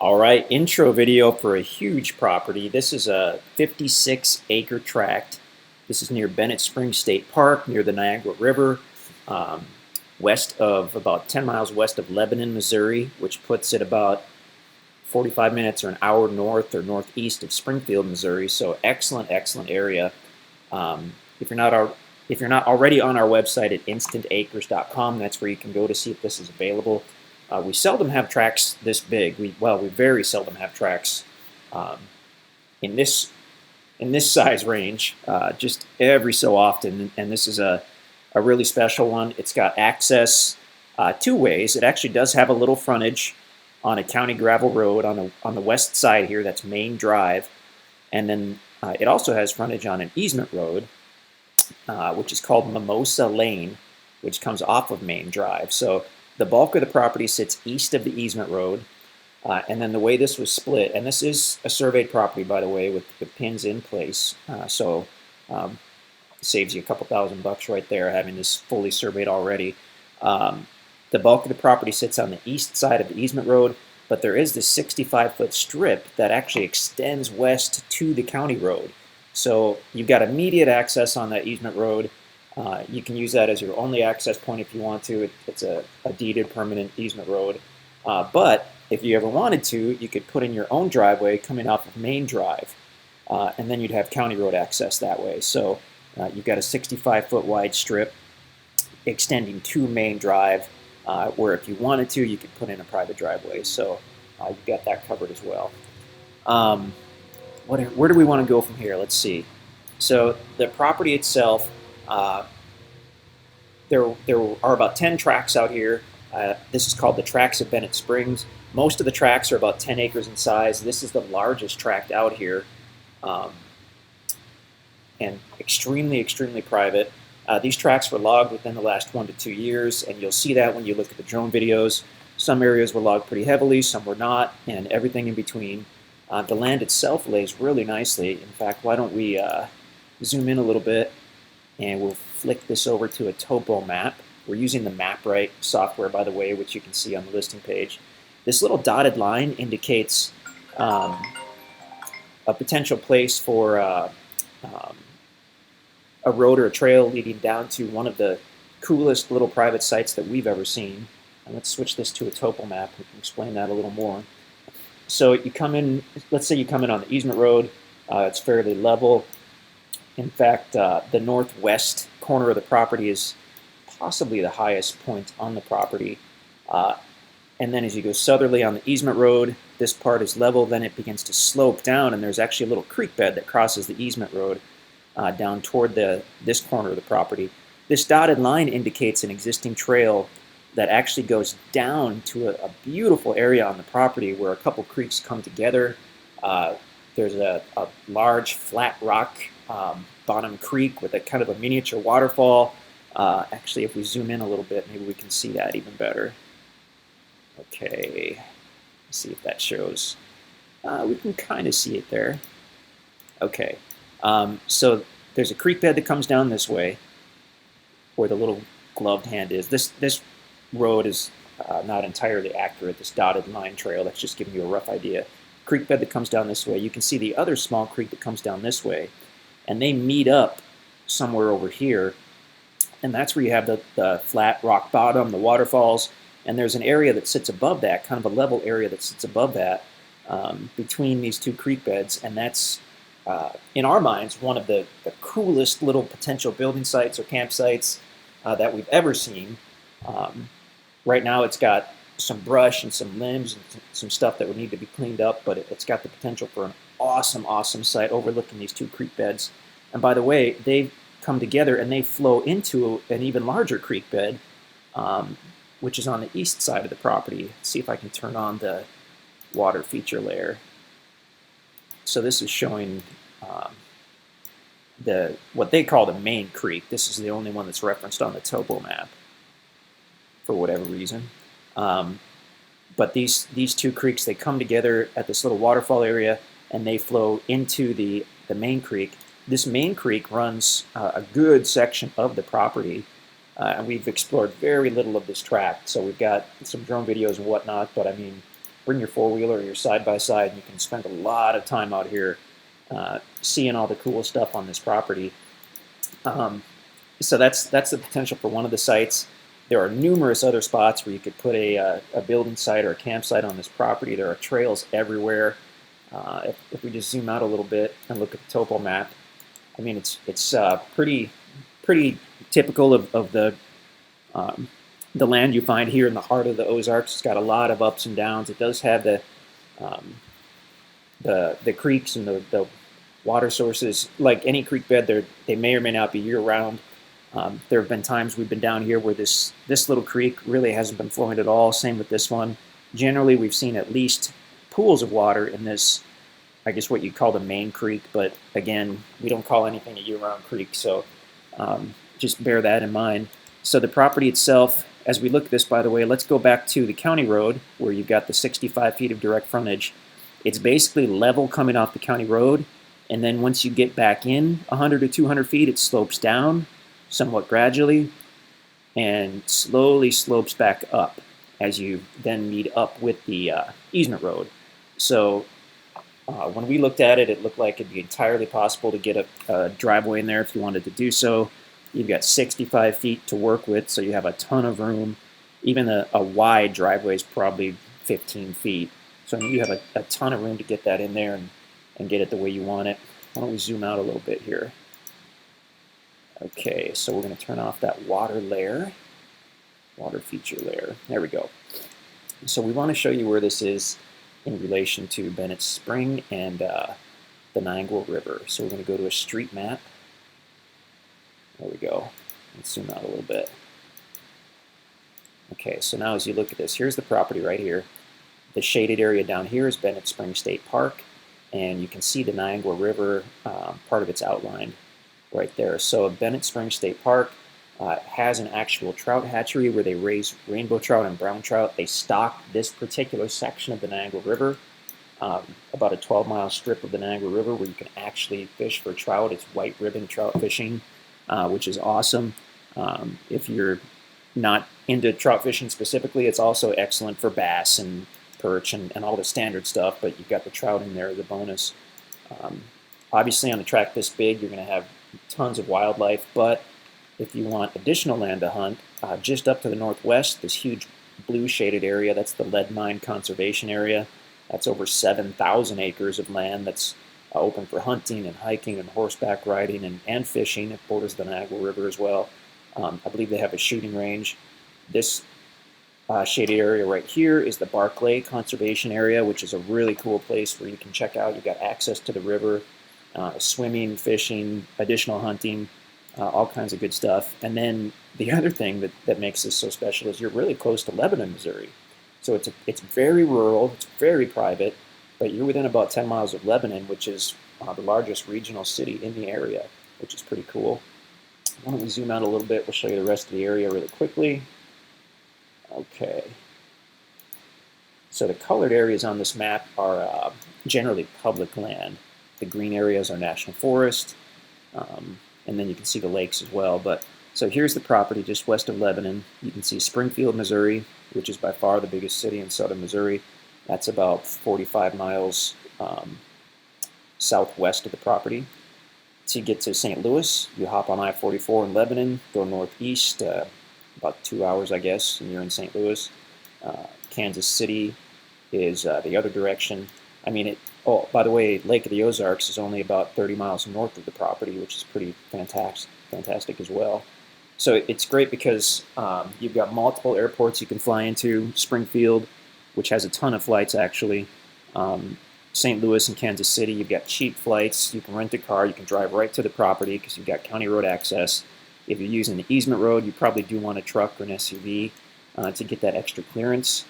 All right, intro video for a huge property. This is a 56-acre tract. This is near Bennett Springs State Park, near the Niagara River, west of about 10 miles west of Lebanon, Missouri, which puts it about 45 minutes or an hour north or northeast of Springfield, Missouri. So excellent, excellent area. If you're not already on our website at InstantAcres.com, that's where you can go to see if this is available. We seldom have tracts this big. We very seldom have tracts in this size range, just every so often. And this is a really special one. It's got access two ways. It actually does have a little frontage on a county gravel road on the west side here. That's Main Drive, and then it also has frontage on an easement road, which is called Mimosa Lane, which comes off of Main Drive. So the bulk of the property sits east of the easement road, and then the way this was split, and this is a surveyed property, by the way, with the pins in place, so saves you a couple $1,000 right there having this fully surveyed already. The bulk of the property sits on the east side of the easement road, but there is this 65-foot strip that actually extends west to the county road. So you've got immediate access on that easement road. You can use that as your only access point if you want to. It's a deeded permanent easement road. But if you ever wanted to, you could put in your own driveway coming off of Main Drive, and then you'd have county road access that way. So you've got a 65-foot wide strip extending to Main Drive, where if you wanted to, you could put in a private driveway. So you've got that covered as well. Where do we want to go from here? Let's see. So the property itself, there are about 10 tracts out here. This is called the Tracts of Bennett Springs. Most of the tracts are about 10 acres in size. This is the largest tract out here, and extremely, extremely private. These tracts were logged within the last 1 to 2 years, and you'll see that when you look at the drone videos. Some areas were logged pretty heavily, some were not, and everything in between. The land itself lays really nicely. In fact, why don't we zoom in a little bit, and we'll flick this over to a topo map. We're using the MapRight software, by the way, which you can see on the listing page. This little dotted line indicates a potential place for a road or a trail leading down to one of the coolest little private sites that we've ever seen. And let's switch this to a topo map and explain that a little more. So you come in, let's say you come in on the easement road. It's fairly level. In fact, the northwest corner of the property is possibly the highest point on the property. And then as you go southerly on the easement road, this part is level, then it begins to slope down, and there's actually a little creek bed that crosses the easement road down toward this corner of the property. This dotted line indicates an existing trail that actually goes down to a beautiful area on the property where a couple creeks come together. There's a large flat rock bottom creek with a kind of a miniature waterfall. Actually, if we zoom in a little bit, maybe we can see that even better. Okay, let's see if that shows. We can kind of see it there. Okay, so there's a creek bed that comes down this way, where the little gloved hand is. This road is not entirely accurate, this dotted line trail. That's just giving you a rough idea. Creek bed that comes down this way. You can see the other small creek that comes down this way, and they meet up somewhere over here, and that's where you have the flat rock bottom, the waterfalls, and there's an area that sits above that, kind of a level area that sits above that, between these two creek beds, and that's, in our minds, one of the coolest little potential building sites or campsites that we've ever seen. Right now it's got some brush and some limbs and some stuff that would need to be cleaned up, but it's got the potential for an awesome, awesome site overlooking these two creek beds. And by the way, they come together and they flow into an even larger creek bed, which is on the east side of the property. Let's see if I can turn on the water feature layer. So this is showing what they call the main creek. This is the only one that's referenced on the topo map for whatever reason. But these two creeks, they come together at this little waterfall area, and they flow into the main creek. This main creek runs a good section of the property, and we've explored very little of this tract. So we've got some drone videos and whatnot, but I mean, bring your four-wheeler or your side-by-side, and you can spend a lot of time out here seeing all the cool stuff on this property. So that's the potential for one of the sites. There are numerous other spots where you could put a building site or a campsite on this property. There are trails everywhere. If we just zoom out a little bit and look at the topo map, I mean, it's pretty typical of the land you find here in the heart of the Ozarks. It's got a lot of ups and downs. It does have the creeks and the water sources. Like any creek bed, they may or may not be year-round. There have been times we've been down here where this little creek really hasn't been flowing at all. Same with this one. Generally, we've seen at least pools of water in this, I guess what you'd call the main creek, but again, we don't call anything a year-round creek, so just bear that in mind. So the property itself, as we look at this, by the way, let's go back to the county road where you've got the 65 feet of direct frontage. It's basically level coming off the county road, and then once you get back in 100 to 200 feet, it slopes down somewhat gradually and slowly slopes back up as you then meet up with the easement road. So when we looked at it, it looked like it'd be entirely possible to get a driveway in there if you wanted to do so. You've got 65 feet to work with, so you have a ton of room. Even a wide driveway is probably 15 feet. So I mean, you have a ton of room to get that in there and get it the way you want it. Why don't we zoom out a little bit here? Okay, so we're going to turn off that water layer, water feature layer. There we go. So we want to show you where this is in relation to Bennett Spring and the Niangua River. So we're going to go to a street map. There we go. Let's zoom out a little bit. Okay, so now as you look at this, here's the property right here. The shaded area down here is Bennett Spring State Park, and you can see the Niangua River, part of its outlined right there. So Bennett Spring State Park has an actual trout hatchery where they raise rainbow trout and brown trout. They stock this particular section of the Niangua River, about a 12-mile strip of the Niangua River where you can actually fish for trout. It's white ribbon trout fishing, which is awesome. If you're not into trout fishing specifically, it's also excellent for bass and perch and all the standard stuff, but you've got the trout in there as a bonus. Obviously on a tract this big, you're going to have tons of wildlife, but if you want additional land to hunt, just up to the northwest, this huge blue shaded area, that's the Lead Mine Conservation Area. That's over 7,000 acres of land that's open for hunting and hiking and horseback riding and fishing. It borders the Niagara River as well. I believe they have a shooting range. This shaded area right here is the Barclay Conservation Area, which is a really cool place where you can check out. You've got access to the river, swimming, fishing, additional hunting, all kinds of good stuff. And then the other thing that makes this so special is you're really close to Lebanon, Missouri. So it's very rural, it's very private, but you're within about 10 miles of Lebanon, which is the largest regional city in the area, which is pretty cool. Why don't we zoom out a little bit? We'll show you the rest of the area really quickly. Okay. So the colored areas on this map are generally public land. The green areas are national forest, and then you can see the lakes as well. But so here's the property just west of Lebanon. You can see Springfield, Missouri, which is by far the biggest city in southern Missouri. That's about 45 miles southwest of the property. To get to St. Louis, you hop on I-44 in Lebanon, go northeast, about 2 hours, I guess, and you're in St. Louis. Kansas City is the other direction. I mean, oh, by the way, Lake of the Ozarks is only about 30 miles north of the property, which is pretty fantastic as well. So it's great because you've got multiple airports you can fly into. Springfield, which has a ton of flights actually. St. Louis and Kansas City, you've got cheap flights. You can rent a car. You can drive right to the property because you've got county road access. If you're using the easement road, you probably do want a truck or an SUV to get that extra clearance.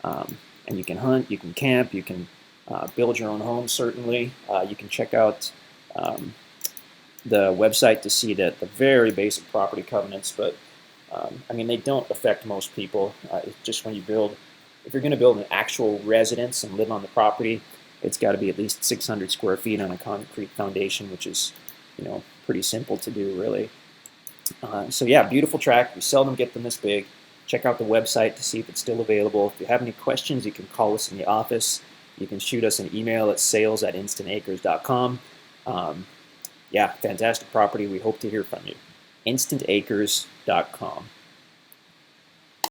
And you can hunt, you can camp, you can build your own home, certainly. You can check out the website to see the very basic property covenants, but I mean, they don't affect most people. It's just when you build, if you're going to build an actual residence and live on the property, it's got to be at least 600 square feet on a concrete foundation, which is, you know, pretty simple to do, really. So yeah, beautiful tract. We seldom get them this big. Check out the website to see if it's still available. If you have any questions, you can call us in the office. You can shoot us an email at sales@instantacres.com. Yeah, fantastic property. We hope to hear from you. InstantAcres.com.